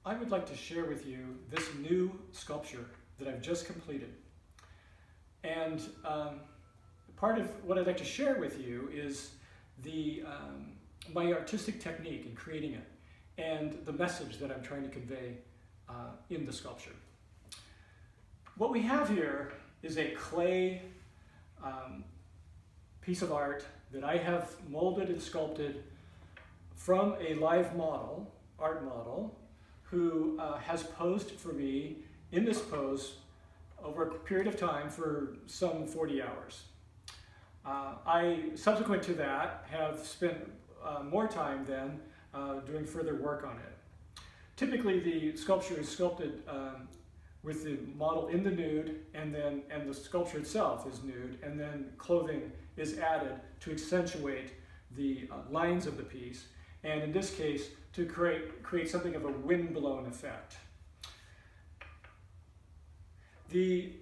I would like to share with you this new sculpture that I've just completed. And part of what I'd like to share with you is my artistic technique in creating it and the message that I'm trying to convey in the sculpture. What we have here is a clay piece of art that I have molded and sculpted from a live model, art model, who has posed for me in this pose over a period of time for some 40 hours. I, subsequent to that, have spent more time then doing further work on it. Typically the sculpture is sculpted with the model in the nude, and the sculpture itself is nude, and then clothing is added to accentuate the lines of the piece, and in this case to create something of a wind-blown effect. The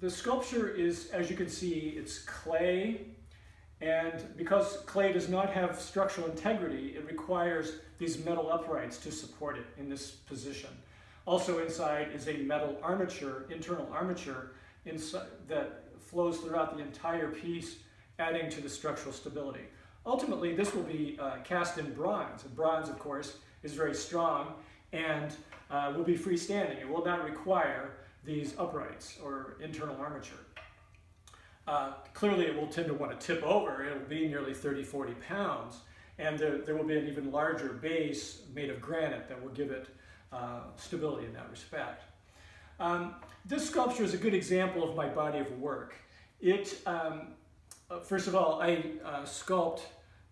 sculpture is, as you can see, it's clay, and because clay does not have structural integrity, it requires these metal uprights to support it in this position. Also inside is a metal armature, internal armature, that flows throughout the entire piece, adding to the structural stability. Ultimately, this will be cast in bronze. And bronze, of course, is very strong and will be freestanding. It will not require these uprights or internal armature. Clearly, it will tend to want to tip over. It will be nearly 30-40 pounds, and there will be an even larger base made of granite that will give it stability in that respect. This sculpture is a good example of my body of work. First of all, I sculpt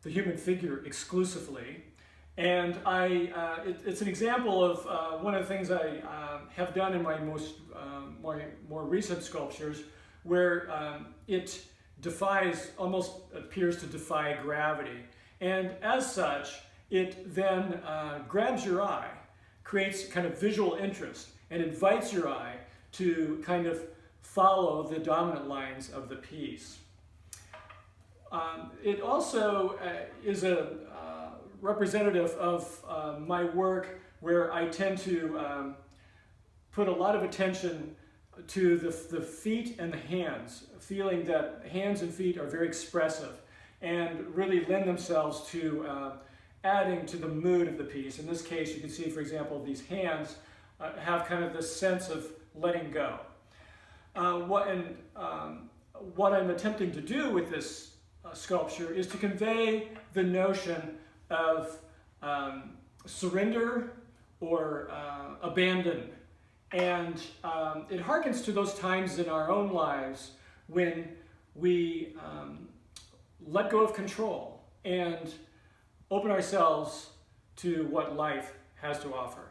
the human figure exclusively, and it's an example of one of the things I have done in my more recent sculptures, where it almost appears to defy gravity, and as such, it then grabs your eye, creates kind of visual interest, and invites your eye to kind of follow the dominant lines of the piece. It also is a representative of my work, where I tend to put a lot of attention to the feet and the hands, feeling that hands and feet are very expressive and really lend themselves to adding to the mood of the piece. In this case, you can see, for example, these hands have kind of this sense of letting go. What I'm attempting to do with this sculpture is to convey the notion of surrender or abandon. And it harkens to those times in our own lives when we let go of control and open ourselves to what life has to offer.